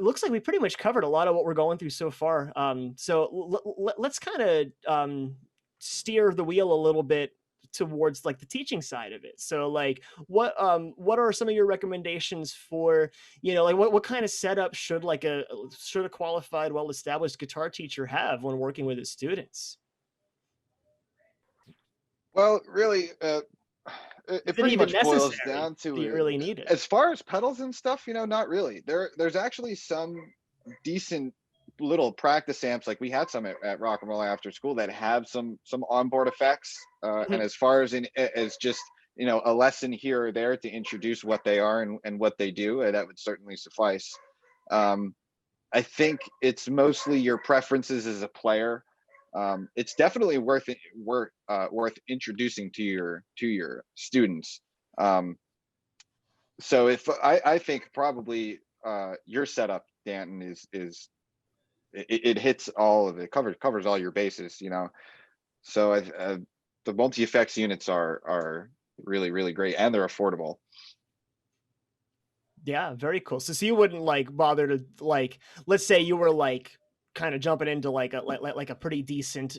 it looks like we pretty much covered a lot of what we're going through so far. So let's kind of steer the wheel a little bit towards like the teaching side of it. So like what are some of your recommendations for, like what kind of setup should like a qualified, well-established guitar teacher have when working with his students? Well, really, Is it it pretty even much boils necessary? down Do to you really need it? as far as pedals and stuff, not really. There's actually some decent little practice amps. Like we had some at Rock and Roll After School that have some onboard effects. And Mhm. as far as as just a lesson here or there to introduce what they are and what they do, that would certainly suffice. I think it's mostly your preferences as a player. It's definitely worth introducing to your students. Um, so if I think probably your setup, Danton, it hits all of it, covers all your bases. So the multi effects units are really really great, and they're affordable. Yeah, very cool. So you wouldn't like bother to like, let's say you were like kind of jumping into like a pretty decent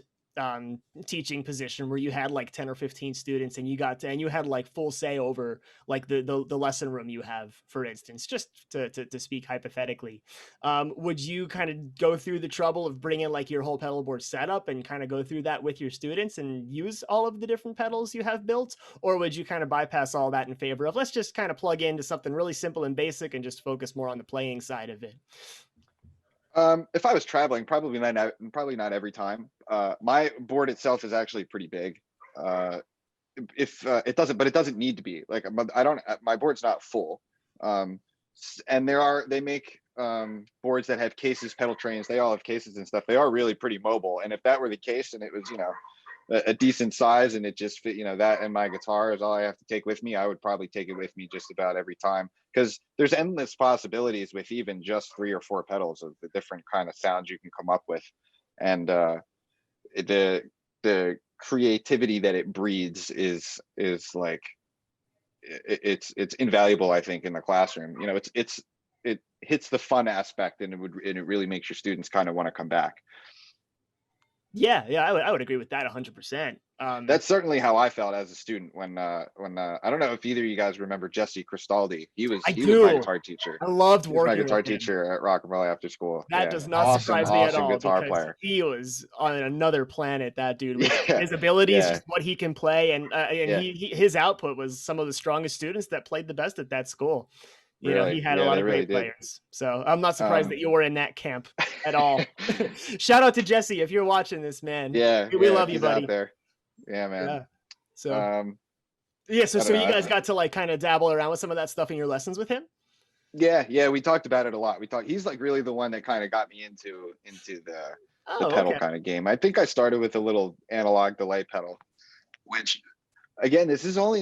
teaching position where you had like 10 or 15 students and you had like full say over like the lesson room you have, for instance, just to speak hypothetically. Would you kind of go through the trouble of bringing like your whole pedal board setup and kind of go through that with your students and use all of the different pedals you have built? Or would you kind of bypass all that in favor of let's just kind of plug into something really simple and basic and just focus more on the playing side of it? If I was traveling, probably not every time. My board itself is actually pretty big. If it doesn't, but it doesn't need to be. Like I don't. My board's not full. And they make boards that have cases, pedal trains. They all have cases and stuff. They are really pretty mobile. And if that were the case, and it was a decent size, and it just fit, that and my guitar is all I have to take with me, I would probably take it with me just about every time, because there's endless possibilities with even just 3 or 4 pedals of the different kind of sounds you can come up with. And the creativity that it breeds is like it's invaluable, I think, in the classroom. It hits the fun aspect, and it really makes your students kind of want to come back. Yeah, I would agree with that 100%. That's certainly how I felt as a student when I don't know if either of you guys remember Jesse Cristaldi. I He was my do. guitar teacher. I loved He was my working with guitar him. teacher at Rock and Roll After School. That Yeah, does not awesome, surprise me at awesome all guitar because player. he was on another planet, that dude, with Yeah, his abilities, yeah, just what he can play. And yeah. his output was some of the strongest students that played the best at that school. Really, He had a yeah, lot they of really great did. players. So I'm not surprised Um, that you were in that camp at all. Shout out to Jesse if you're watching this, man. yeah, We yeah. If love you, he's out buddy. there, yeah, man. Yeah. So Um, yeah, so I don't so you guys know. got to like kind of dabble around with some of that stuff in your lessons with him? Yeah, yeah. We talked about it a lot. He's like really the one that kind of got me into the Oh, pedal okay. kind of game. I think I started with a little analog delay pedal, which again, this is only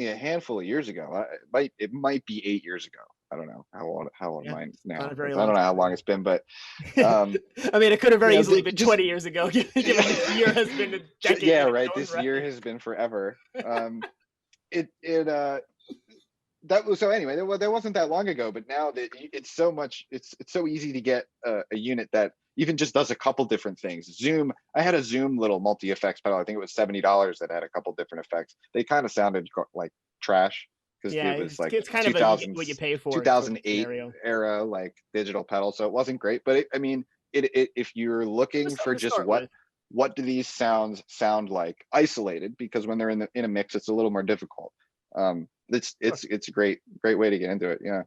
a handful of years ago. It might be 8 years ago. I don't know how old am Yeah. I Not now? a very I long don't know time how long ago. it's been, but um, I mean, it could have very easily been just 20 years ago, given this year has been a decade yeah, in right. its This own year right. has been forever. It that was so anyway. There wasn't that long ago, but now that it's so much, it's so easy to get a unit that even just does a couple different things. Zoom. I had a Zoom little multi effects pedal. I think it was $70 that had a couple different effects. They kind of sounded like trash because Yeah, it was like it's kind of a you get 2000 what you pay for sort of 2008 scenario. era like digital pedal, so it wasn't great. But I mean, if you're It was looking for something to just start with. what do these sounds sound like isolated, because when they're in a mix, it's a little more difficult. Sure. It's a great way to get into it. Yeah.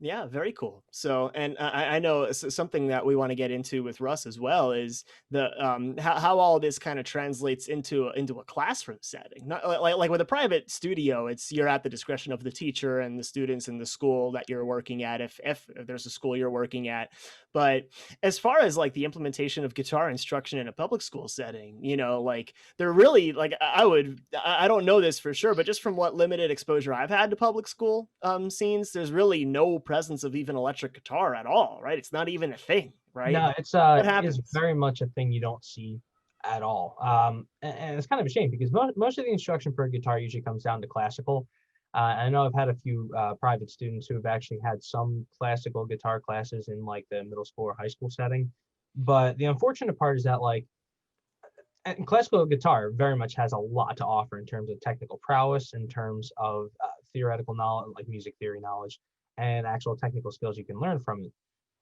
Yeah, very cool. So, and I know something that we want to get into with Russ as well is the how all this kind of translates into a classroom setting. Not like with a private studio, it's you're at the discretion of the teacher and the students in the school that you're working at, if there's a school you're working at. But as far as like the implementation of guitar instruction in a public school setting, like they're really like I don't know this for sure, but just from what limited exposure I've had to public school scenes, there's really no presence of even electric guitar at all, right? It's not even a thing, right? No, What it is happens? very much a thing you don't see at all. And it's kind of a shame because most of the instruction for a guitar usually comes down to classical. I know I've had a few private students who have actually had some classical guitar classes in like the middle school or high school setting. But the unfortunate part is that like and classical guitar very much has a lot to offer in terms of technical prowess, in terms of theoretical knowledge, like music theory knowledge, and actual technical skills you can learn from it.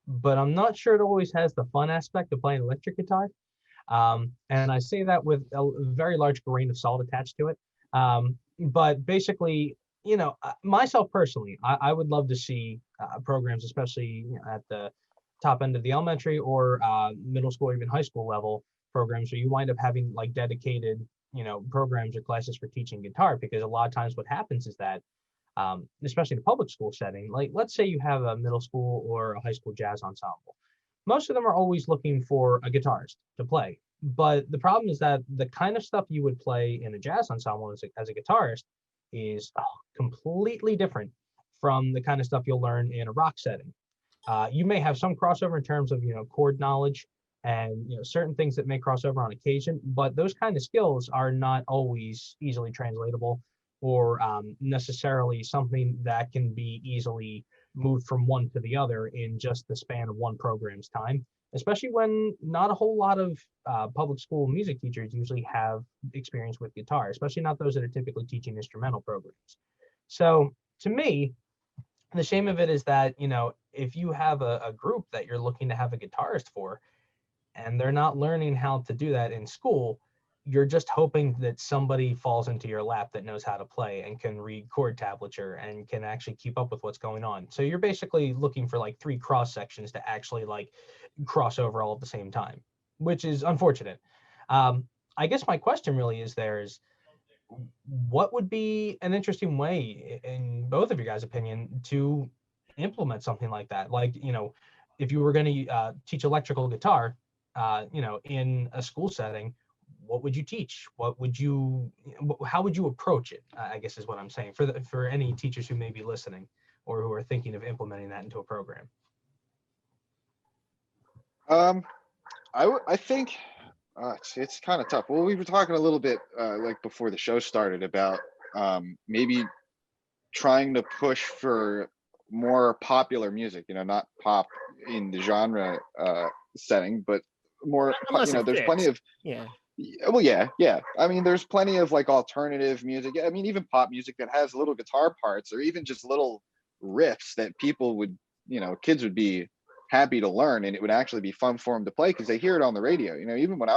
But I'm not sure it always has the fun aspect of playing electric guitar. And I say that with a very large grain of salt attached to it. But basically, myself personally, I would love to see programs, especially at the top end of the elementary or middle school or even high school level programs, where you wind up having like dedicated, programs or classes for teaching guitar. Because a lot of times what happens is that, especially in a public school setting, like let's say you have a middle school or a high school jazz ensemble. Most of them are always looking for a guitarist to play. But the problem is that the kind of stuff you would play in a jazz ensemble as a guitarist is completely different from the kind of stuff you'll learn in a rock setting. You may have some crossover in terms of chord knowledge and certain things that may cross over on occasion, but those kind of skills are not always easily translatable or necessarily something that can be easily moved from one to the other in just the span of one program's time, especially when not a whole lot of public school music teachers usually have experience with guitar, especially not those that are typically teaching instrumental programs. So to me, the shame of it is that, if you have a group that you're looking to have a guitarist for, and they're not learning how to do that in school, you're just hoping that somebody falls into your lap that knows how to play and can read chord tablature and can actually keep up with what's going on. So you're basically looking for like 3 cross sections to actually like cross over all at the same time, which is unfortunate. I guess my question really is what would be an interesting way, in both of your guys' opinion, to implement something like that? Like, if you were going to teach electrical guitar, in a school setting, what would you teach? How would you approach it? I guess is what I'm saying for any teachers who may be listening or who are thinking of implementing that into a program. I think it's kind of tough. Well, we were talking a little bit like before the show started about maybe trying to push for more popular music, not pop in the genre setting, but more, there's plenty of, well, yeah. I mean, there's plenty of like alternative music. I mean, even pop music that has little guitar parts or even just little riffs that people would, kids would be happy to learn, and it would actually be fun for them to play because they hear it on the radio. Even when I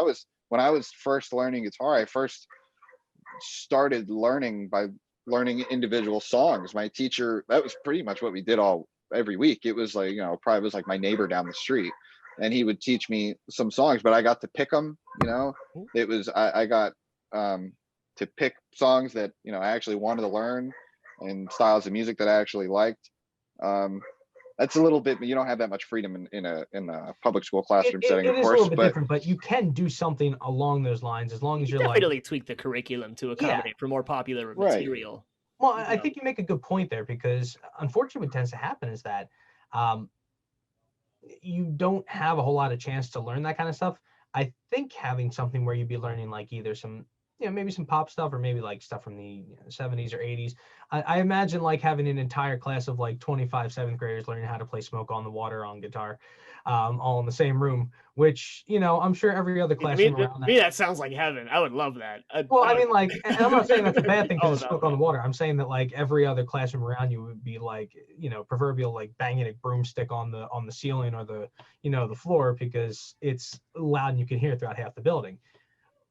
was first learning guitar, I first started learning by learning individual songs. My teacher, that was pretty much what we did every week. It was like, probably was like my neighbor down the street, and he would teach me some songs, but I got to pick them. It was I got to pick songs that I actually wanted to learn and styles of music that I actually liked. That's a little bit, you don't have that much freedom in a public school classroom setting, of course. It is a little bit different, but you can do something along those lines as long as you're definitely tweak the curriculum to accommodate for more popular material. Well, I think you make a good point there, because unfortunately what tends to happen is that you don't have a whole lot of chance to learn that kind of stuff. I think having something where you'd be learning like either some, maybe some pop stuff or maybe like stuff from the 70s or 80s. I imagine like having an entire class of like 25 7th graders learning how to play Smoke on the Water on guitar, all in the same room, which, I'm sure every other classroom around that. That sounds like heaven. I would love that. I mean, like, and I'm not saying that's a bad thing because it's Smoke on the Water. I'm saying that like every other classroom around you would be like, proverbial like banging a broomstick on the ceiling or the, the floor, because it's loud and you can hear it throughout half the building.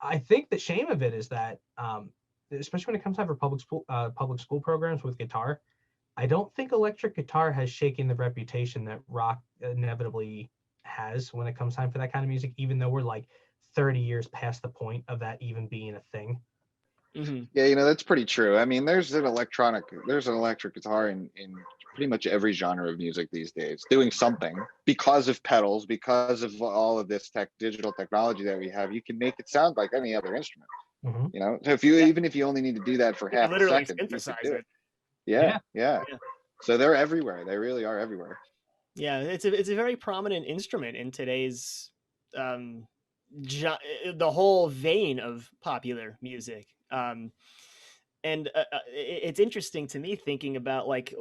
I think the shame of it is that, especially when it comes time for public school programs with guitar, I don't think electric guitar has shaken the reputation that rock inevitably has when it comes time for that kind of music, even though we're like 30 years past the point of that even being a thing. Mm-hmm. Yeah, that's pretty true. I mean, there's an electric guitar in pretty much every genre of music these days, doing something because of pedals, because of all of this digital technology that we have. You can make it sound like any other instrument. Mm-hmm. So even if you only need to do that for half a second, synthesize it. Yeah. So they're everywhere. They really are everywhere. Yeah, it's a very prominent instrument in today's the whole vein of popular music. and it's interesting to me thinking about like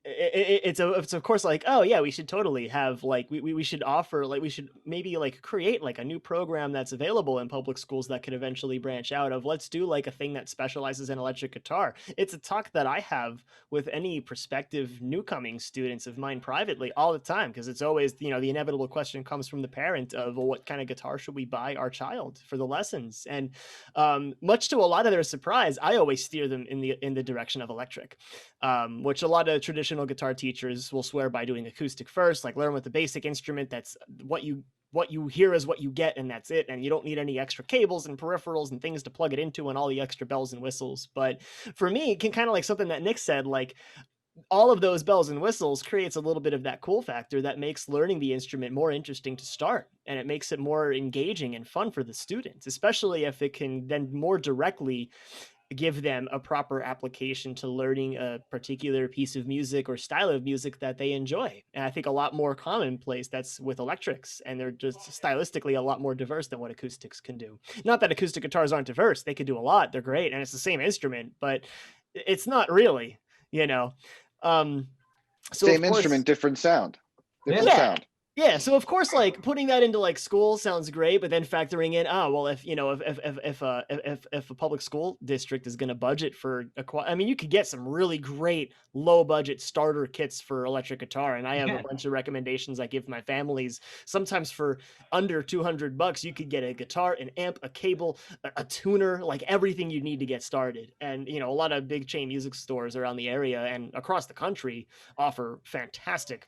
it's of course like, oh yeah, we should totally have like we should offer like we should maybe like create like a new program that's available in public schools that could eventually branch out of, let's do like a thing that specializes in electric guitar. It's a talk that I have with any prospective newcoming students of mine privately all the time, because it's always, you know, the inevitable question comes from the parent of, well, what kind of guitar should we buy our child for the lessons? And much to a lot of their surprise, I always steer them in the direction of electric, which a lot of traditional guitar teachers will swear by doing acoustic first, like learn with the basic instrument. That's what you hear is what you get, and that's it. And you don't need any extra cables and peripherals and things to plug it into and all the extra bells and whistles. But for me, it can kind of like something that Nick said, like all of those bells and whistles creates a little bit of that cool factor that makes learning the instrument more interesting to start, and it makes it more engaging and fun for the students, especially if it can then more directly give them a proper application to learning a particular piece of music or style of music that they enjoy. And I think a lot more commonplace that's with electrics, and they're just stylistically a lot more diverse than what acoustics can do. Not that acoustic guitars aren't diverse, they can do a lot, they're great, and it's the same instrument, but it's not really, you know. So Same of course, instrument, different sound. Different yeah, sound. yeah. So of course, like putting that into like school sounds great, but then factoring in, oh well, if you know, if a public school district is going to budget for I mean, you could get some really great low budget starter kits for electric guitar, and I have a bunch of recommendations I give my families. Sometimes for under $200, you could get a guitar, an amp, a cable, a tuner, like everything you need to get started. And you know, a lot of big chain music stores around the area and across the country offer fantastic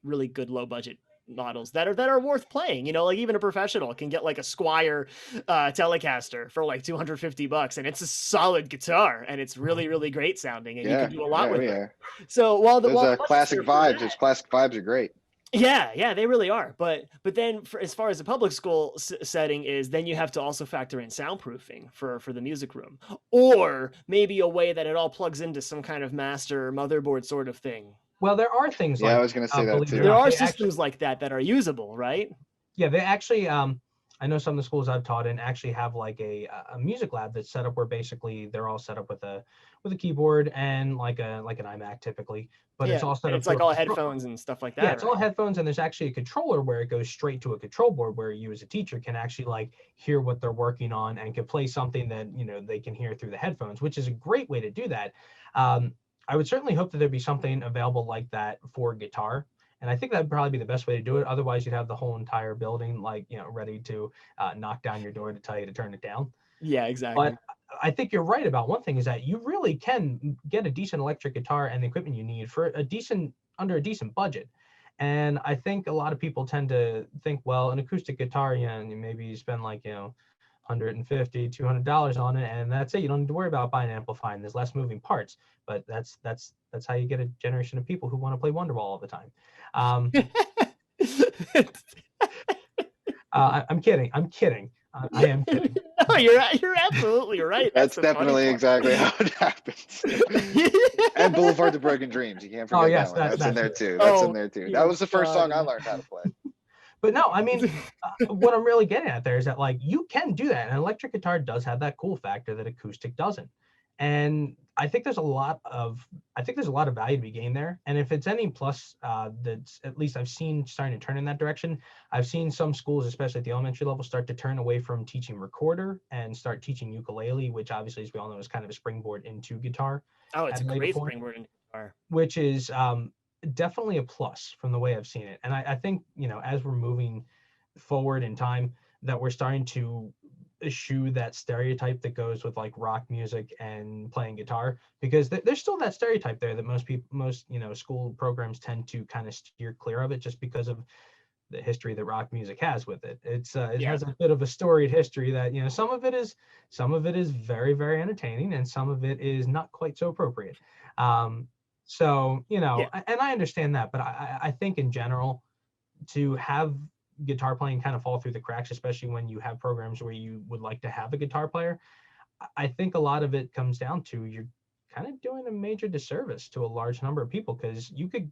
really good low budget models that are worth playing. You know, like even a professional can get like a Squire Telecaster for like $250, and it's a solid guitar, and it's really great sounding, and you can do a lot with it. So while those classic vibes, those classic vibes are great. Yeah, they really are. But then for as far as a public school setting is, then you have to also factor in soundproofing for the music room, or maybe a way that it all plugs into some kind of master motherboard sort of thing. Well, there are things like, I was going to say that too. There are systems like that are usable, right? Yeah, they actually, I know some of the schools I've taught in actually have like a music lab that's set up where basically they're all set up with a keyboard and like an iMac typically, but it's all set up. It's like all headphones and stuff like that. Yeah, it's all headphones, and there's actually a controller where it goes straight to a control board where you as a teacher can actually like hear what they're working on and can play something that, you know, they can hear through the headphones, which is a great way to do that. I would certainly hope that there'd be something available like that for guitar. And I think that'd probably be the best way to do it. Otherwise, you'd have the whole entire building, like, you know, ready to knock down your door to tell you to turn it down. Yeah, exactly. But I think you're right about one thing is that you really can get a decent electric guitar and the equipment you need for under a decent budget. And I think a lot of people tend to think, well, an acoustic guitar, you know, maybe you spend like, you know, $150, $200 on it, and that's it. You don't need to worry about buying an amplifier, and there's less moving parts. But that's how you get a generation of people who want to play Wonderwall all the time. I'm kidding. I am kidding. No, you're absolutely right. That's definitely exactly how it happens. And Boulevard to Broken Dreams. You can't forget that one. That's in there too. That's in there too. That was the first song I learned how to play. But no, I mean, what I'm really getting at there is that like you can do that. An electric guitar does have that cool factor that acoustic doesn't. And I think there's a lot of value to be gained there. And if it's any plus, that's at least I've seen starting to turn in that direction. I've seen some schools, especially at the elementary level, start to turn away from teaching recorder and start teaching ukulele, which obviously, as we all know, is kind of a springboard into guitar. Oh, it's a great springboard into guitar. Which is definitely a plus from the way I've seen it. And I think, you know, as we're moving forward in time, that we're starting to eschew that stereotype that goes with like rock music and playing guitar, because there's still that stereotype there that most you know, school programs tend to kind of steer clear of it just because of the history that rock music has with it. It has a bit of a storied history that, you know, some of it is very, very entertaining, and some of it is not quite so appropriate. So, you know, and I understand that, but I think in general, to have guitar playing kind of fall through the cracks, especially when you have programs where you would like to have a guitar player, I think a lot of it comes down to you're kind of doing a major disservice to a large number of people, because you could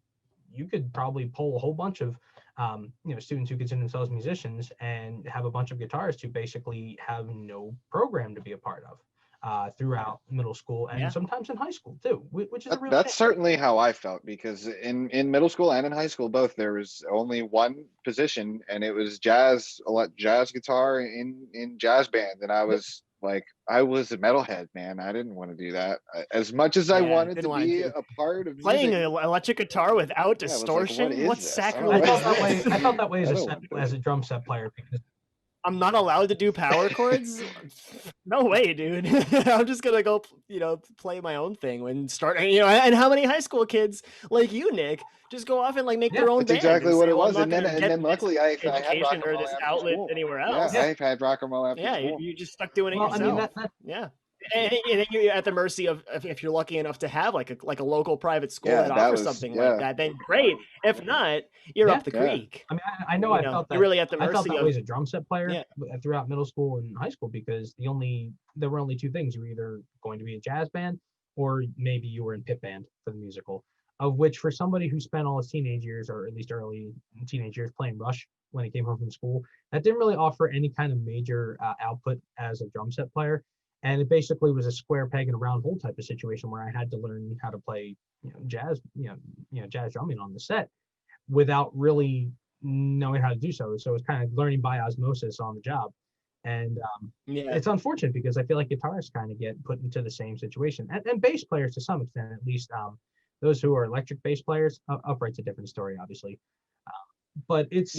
probably pull a whole bunch of you know, students who consider themselves musicians and have a bunch of guitarists who basically have no program to be a part of. throughout middle school and sometimes in high school too, which is a real That's shame. certainly how I felt, because in middle school and in high school both, there was only one position, and it was jazz guitar in jazz band, and I was like, I was a metalhead, man. I didn't want to do that. As much as I wanted didn't to want to be do a part of playing music, an electric guitar without yeah, I was like, distortion. what is What this? sacrilege I is felt that way. this? I felt that way I don't want to do as a it. drum set player because I'm not allowed to do power chords. No way, dude. I'm just gonna go, play my own thing when start. And how many high school kids like you, Nick, just go off and like make their own That's band exactly and what say, it "Well, I'm was. not And gonna then get this luckily I had rock education and or roll this after outlet school. anywhere Yeah, else." I've had rock and roll after Yeah, school. you just stuck doing it well, I mean yourself. Yeah. And then you're at the mercy of, if you're lucky enough to have like a local private school Yeah, that that offers was something like yeah. that, then great. If not, you're Yeah. up the Yeah. creek. I mean, I know I felt You're that. really at the I felt mercy that of. way as a drum set player Yeah. throughout middle school and high school because there were only two things. You were either going to be a jazz band or maybe you were in pit band for the musical, of which for somebody who spent all his teenage years, or at least early teenage years, playing Rush when he came home from school, that didn't really offer any kind of major output as a drum set player. And it basically was a square peg in a round hole type of situation where I had to learn how to play, jazz, jazz drumming on the set without really knowing how to do so. So it was kind of learning by osmosis on the job. And it's unfortunate because I feel like guitarists kind of get put into the same situation, and bass players to some extent, at least those who are electric bass players. Upright's a different story, obviously. But it's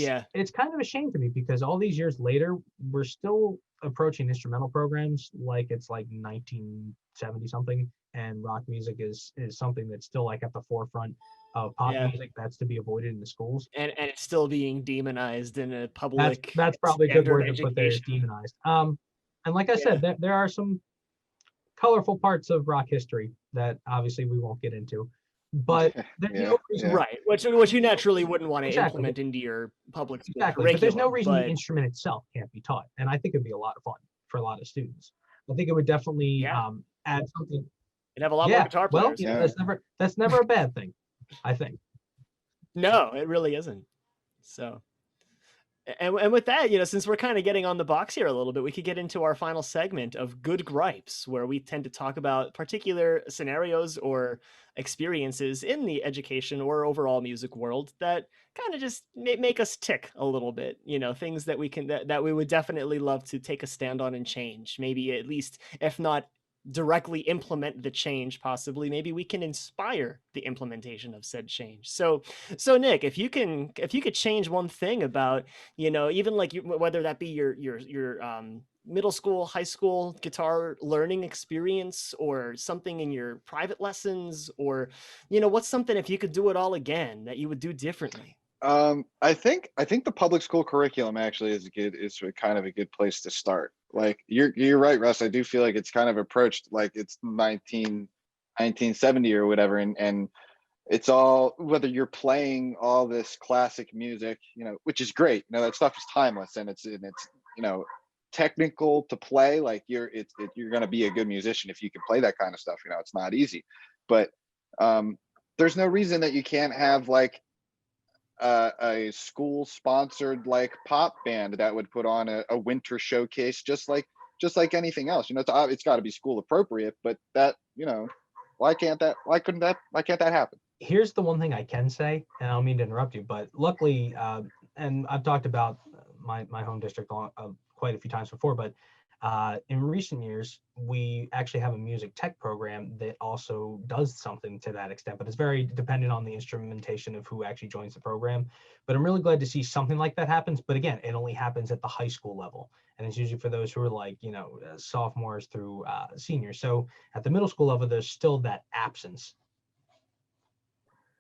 kind of a shame to me because all these years later, we're still approaching instrumental programs like it's like 1970 something, and rock music is something that's still like at the forefront of pop music that's to be avoided in the schools. And it's still being demonized in a public. That's probably a good word to education. put there, demonized. And like I said, there are some colorful parts of rock history that obviously we won't get into. But there's no reason, right, which you naturally wouldn't want to Exactly. implement into your public school Exactly, but there's no reason but the instrument itself can't be taught, and I think it'd be a lot of fun for a lot of students. I think it would definitely add something. You'd have a lot more guitar players. That's never a bad thing, I think. No, it really isn't. So, and with that, since we're kind of getting on the box here a little bit, we could get into our final segment of Good Gripes, where we tend to talk about particular scenarios or experiences in the education or overall music world that kind of just make us tick a little bit. Things that we can that we would definitely love to take a stand on and change. Maybe at least, if not directly implement the change, possibly maybe we can inspire the implementation of said change. So Nick, if you could change one thing about, even like whether that be your middle school, high school guitar learning experience, or something in your private lessons, or what's something, if you could do it all again, that you would do differently? I think the public school curriculum actually is kind of a good place to start. Like you're right, Russ. I do feel like it's kind of approached like it's 1970 or whatever, and it's all, whether you're playing all this classic music, which is great. That stuff is timeless, and it's technical to play. Like you're going to be a good musician if you can play that kind of stuff. It's not easy, but there's no reason that you can't have like a school sponsored like pop band that would put on a winter showcase, just like anything else. It's got to be school appropriate, but that, why can't that happen? Here's the one thing I can say, and I don't mean to interrupt you, but luckily, and I've talked about my home district quite a few times before, but in recent years, we actually have a music tech program that also does something to that extent, but it's very dependent on the instrumentation of who actually joins the program. But I'm really glad to see something like that happens. But again, it only happens at the high school level. And it's usually for those who are like, sophomores through seniors. So at the middle school level, there's still that absence.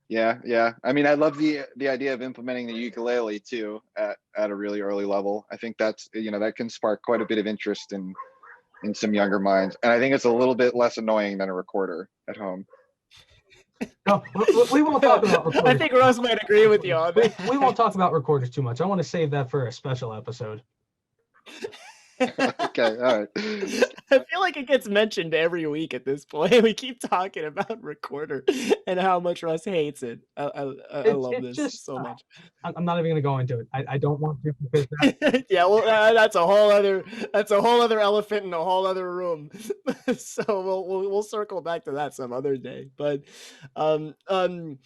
Yeah. I mean, I love the idea of implementing the ukulele too at a really early level. I think that's, that can spark quite a bit of interest in some younger minds. And I think it's a little bit less annoying than a recorder at home. No, we won't talk about recorders. I think Rose might agree with you on that. We won't talk about recorders too much. I want to save that for a special episode. Okay, all right. I feel like it gets mentioned every week at this point. We keep talking about Recorder and how much Russ hates it. I love It's this just so much. I'm not even gonna go into it. I don't want to because that, Yeah, well, that's a whole other elephant in a whole other room. So we'll circle back to that some other day. But um um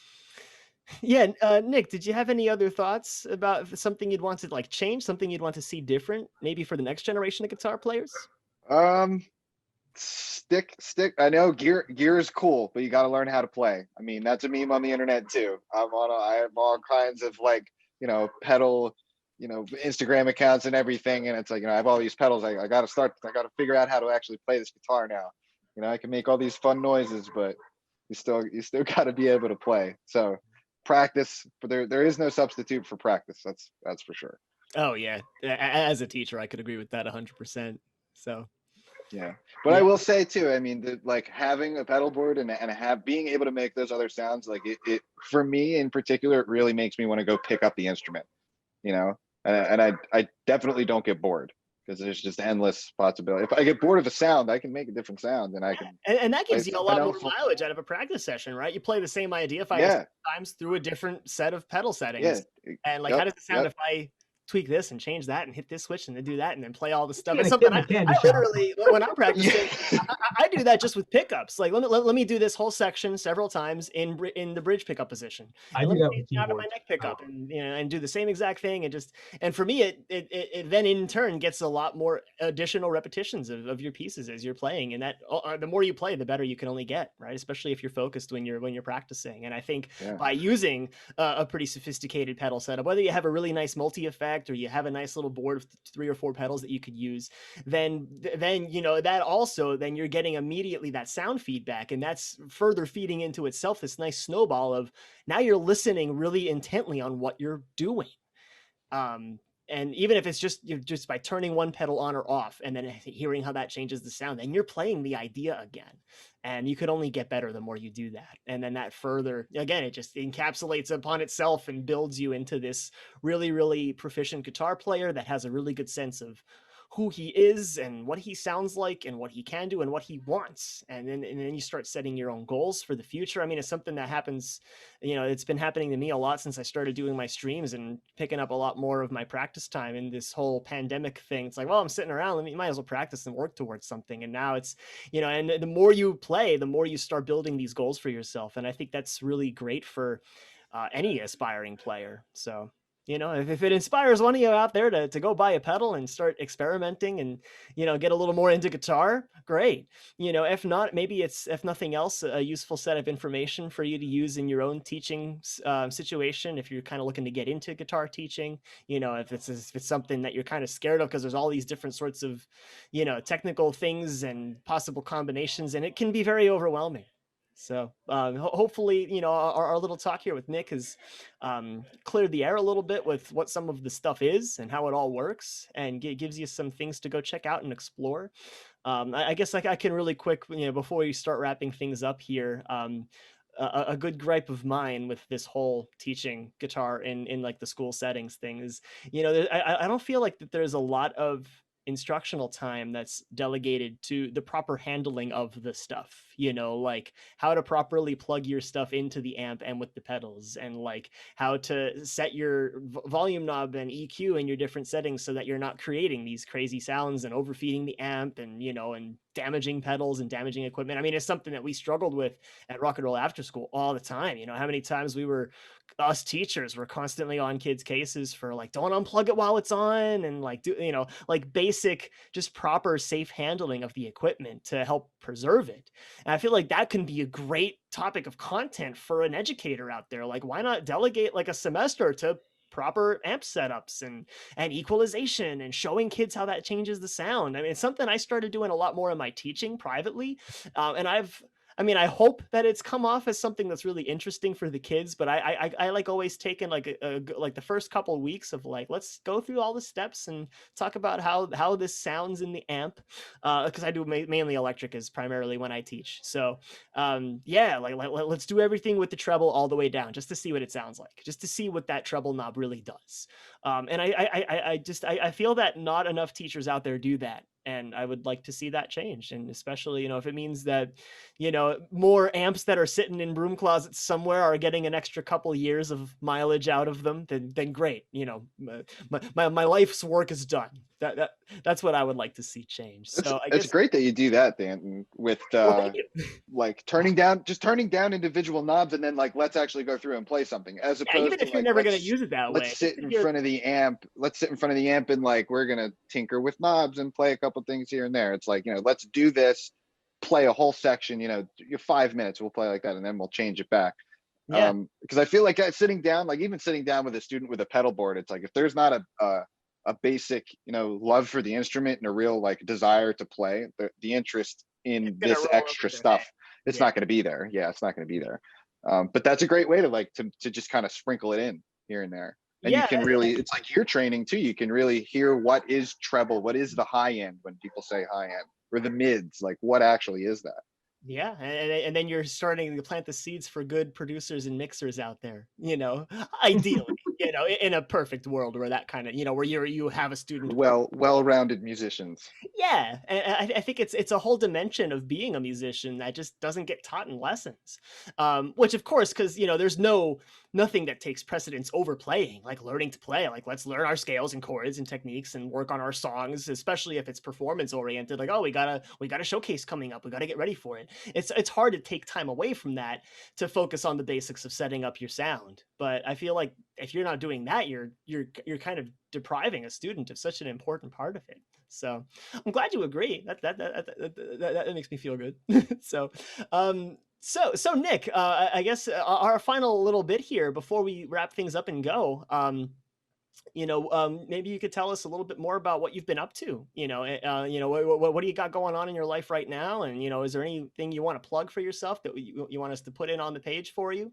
yeah, Nick, did you have any other thoughts about something you'd want to like change, something you'd want to see different, maybe for the next generation of guitar players? Um, stick. I know gear is cool, but you got to learn how to play. I mean, that's a meme on the internet too. I have all kinds of like, pedal, Instagram accounts and everything. And it's like, I have all these pedals. I got to figure out how to actually play this guitar now. I can make all these fun noises, but you still got to be able to play. So practice, but there is no substitute for practice. That's for sure. Oh yeah, as a teacher, I could agree with that 100%. So Yeah, but I yeah, will say too. I mean, like having a pedal board and being able to make those other sounds, like it for me in particular, it really makes me want to go pick up the instrument. You know, and I definitely don't get bored because there's just endless possibility. If I get bored of a sound, I can make a different sound, and I can and that play gives you a something lot more else. mileage out of a practice session, right? You play the same idea 5 or 6 Yeah, times through a different set of pedal yeah, settings, and like, how yep, does it sound yep. if I tweak this and change that and hit this switch and then do that and then play all the it's stuff? being It's a something kid in a I candy shop. literally when I'm Yeah. practicing, I do that just with pickups. Like let me do this whole section several times in the bridge pickup position, I and do let me that change with it out of my keyboards. neck pickup, and and do the same exact thing, and for me it then in turn gets a lot more additional repetitions of your pieces as you're playing, and that the more you play, the better you can only get, right? Especially if you're focused when you're practicing. And I think Yeah. by using a pretty sophisticated pedal setup, whether you have a really nice multi effect or you have a nice little board of 3 or 4 pedals that you could use, then that also then you're getting immediately that sound feedback, and that's further feeding into itself this nice snowball of now you're listening really intently on what you're doing. um and even if it's just by turning one pedal on or off and then hearing how that changes the sound, then you're playing the idea again, and you could only get better the more you do that. And then that further, again, it just encapsulates upon itself and builds you into this really, really proficient guitar player that has a really good sense of who he is and what he sounds like and what he can do and what he wants. And then you start setting your own goals for the future. I mean, it's something that happens, it's been happening to me a lot since I started doing my streams and picking up a lot more of my practice time in this whole pandemic thing. It's like, well, I'm sitting around, might as well practice and work towards something. And now it's, and the more you play, the more you start building these goals for yourself. And I think that's really great for any aspiring player. So, if it inspires one of you out there to go buy a pedal and start experimenting and, get a little more into guitar, great. If not, maybe it's, if nothing else, a useful set of information for you to use in your own teaching situation. If you're kind of looking to get into guitar teaching, if it's something that you're kind of scared of because there's all these different sorts of, technical things and possible combinations, and it can be very overwhelming. So hopefully, our little talk here with Nick has cleared the air a little bit with what some of the stuff is and how it all works, and gives you some things to go check out and explore. I guess like I can really quick, before we start wrapping things up here, a good gripe of mine with this whole teaching guitar in like the school settings thing is, I don't feel like that there's a lot of instructional time that's delegated to the proper handling of the stuff, like how to properly plug your stuff into the amp and with the pedals, and like how to set your volume knob and EQ in your different settings so that you're not creating these crazy sounds and overfeeding the amp, and and damaging pedals and damaging equipment. I mean, it's something that we struggled with at Rock and Roll After School all the time. How many times us teachers were constantly on kids' cases for like, don't unplug it while it's on, and like like basic, just proper safe handling of the equipment to help preserve it. And I feel like that can be a great topic of content for an educator out there. Like, why not delegate like a semester to proper amp setups and equalization and showing kids how that changes the sound? I mean, it's something I started doing a lot more in my teaching privately, and I mean, I hope that it's come off as something that's really interesting for the kids, but I like always taken like like the first couple of weeks of like, let's go through all the steps and talk about how this sounds in the amp, because I do mainly electric is primarily when I teach. So yeah, like let's do everything with the treble all the way down just to see what it sounds like, just to see what that treble knob really does. And I feel that not enough teachers out there do that, and I would like to see that change. And especially, if it means that, more amps that are sitting in broom closets somewhere are getting an extra couple years of mileage out of them, then great. My life's work is done. That's what I would like to see change. So I It's guess. great that you do that, Danton, with Well, thank you. like turning down individual knobs, and then like let's actually go through and play something, as Yeah, even opposed to if you're like never going to use it that way, let's just sit to in hear. front of the amp. Let's sit in front of the amp and like we're gonna tinker with knobs and play a couple things here and there. It's like, let's do this, play a whole section, 5 minutes, we'll play like that, and then we'll change it back. Yeah. Because I feel like sitting down, like even sitting down with a student with a pedal board, it's like if there's not a basic, love for the instrument and a real like desire to play, the interest in It's gonna this roll over extra their stuff, head. it's Yeah. not going to be there. Yeah, it's not going to be there. But that's a great way to like to just kind of sprinkle it in here and there. And you Yeah. can really, it's like ear training too. You can really hear what is treble, what is the high end when people say high end, or the mids, like what actually is that? Yeah, and then you're starting to plant the seeds for good producers and mixers out there, ideally, in a perfect world where that kind of, where you have a student. Well-rounded musicians. Yeah, and I think it's a whole dimension of being a musician that just doesn't get taught in lessons. Which of course, because there's nothing that takes precedence over playing, like learning to play. Like let's learn our scales and chords and techniques and work on our songs, especially if it's performance oriented. Like, oh, we got a showcase coming up, we got to get ready for it. It's hard to take time away from that to focus on the basics of setting up your sound. But I feel like if you're not doing that, you're kind of depriving a student of such an important part of it. So I'm glad you agree. That makes me feel good. So, so Nick, I guess our final little bit here before we wrap things up and go. Maybe you could tell us a little bit more about what you've been up to. What do you got going on in your life right now? And is there anything you want to plug for yourself that you want us to put in on the page for you?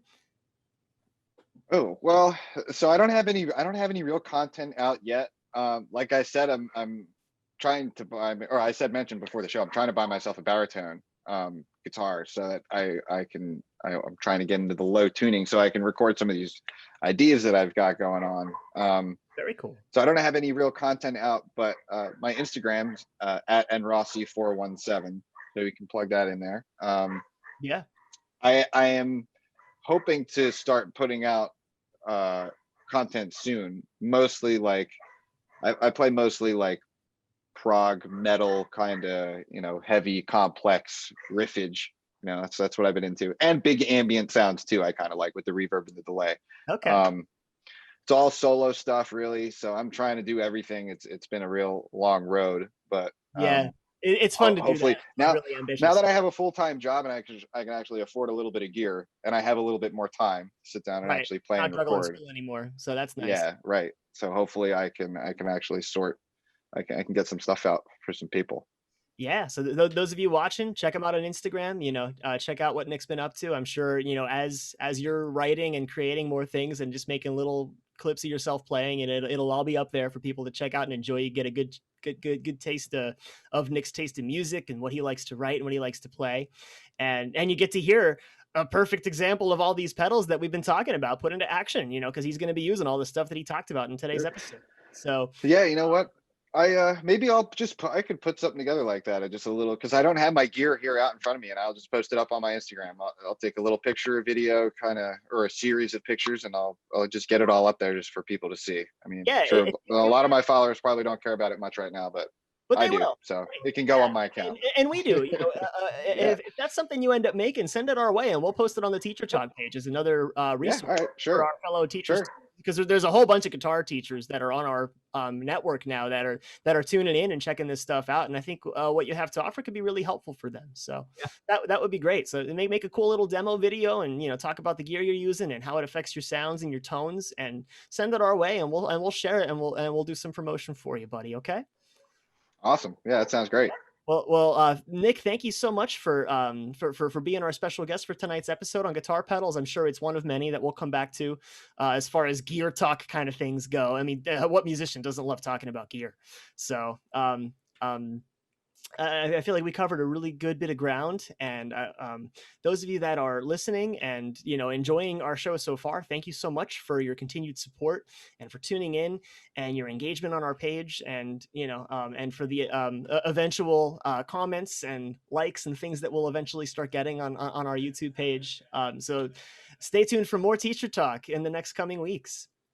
Oh, well, so I don't have any real content out yet. Like I said, I'm trying to buy, or I mentioned before the show, I'm trying to buy myself a baritone guitar so that I'm trying to get into the low tuning so I can record some of these ideas that I've got going on. Very cool. So I don't have any real content out, but my Instagram's at nrossi417, so you can plug that in there. Yeah. I am hoping to start putting out content soon. Mostly like I play mostly like prog metal, kind of heavy complex riffage. That's what I've been into, and big ambient sounds too. I kind of like with the reverb and the delay. Okay. It's all solo stuff really, so I'm trying to do everything. It's been a real long road, but yeah, it's fun to do hopefully that. Really ambitious. now that I have a full-time job and I can actually afford a little bit of gear, and I have a little bit more time to sit down and actually play Not and juggling record. school anymore, so that's nice. Yeah, right. So hopefully I can actually I can get some stuff out for some people. Yeah, so those of you watching, check him out on Instagram. Check out what Nick's been up to. I'm sure as you're writing and creating more things and just making little clips of yourself playing, and it'll all be up there for people to check out and enjoy. You get a good taste of Nick's taste in music and what he likes to write and what he likes to play, and you get to hear a perfect example of all these pedals that we've been talking about put into action. Because he's going to be using all the stuff that he talked about in today's episode. So yeah, you know what? Maybe I could put something together like that, just a little, because I don't have my gear here out in front of me, and I'll just post it up on my Instagram. I'll take a little picture, a video, or a series of pictures, and I'll just get it all up there just for people to see. I mean, yeah, sure, a lot of my followers probably don't care about it much right now, but I do. Will. So it can go on my account. And we do. If that's something you end up making, send it our way, and we'll post it on the Teacher Talk page as another resource all right, sure. for our fellow teachers. Sure. Because there's a whole bunch of guitar teachers that are on our network now that are tuning in and checking this stuff out, and I think what you have to offer could be really helpful for them. So that would be great. So make a cool little demo video, and talk about the gear you're using and how it affects your sounds and your tones, and send it our way, and we'll share it, and we'll do some promotion for you, buddy. Okay. Awesome. Yeah, that sounds great. Nick, thank you so much for being our special guest for tonight's episode on Guitar Pedals. I'm sure it's one of many that we'll come back to as far as gear talk kind of things go. I mean, what musician doesn't love talking about gear? So, I feel like we covered a really good bit of ground, and those of you that are listening and enjoying our show so far, thank you so much for your continued support and for tuning in and your engagement on our page, and and for the eventual comments and likes and things that we'll eventually start getting on our YouTube page. So stay tuned for more teacher talk in the next coming weeks.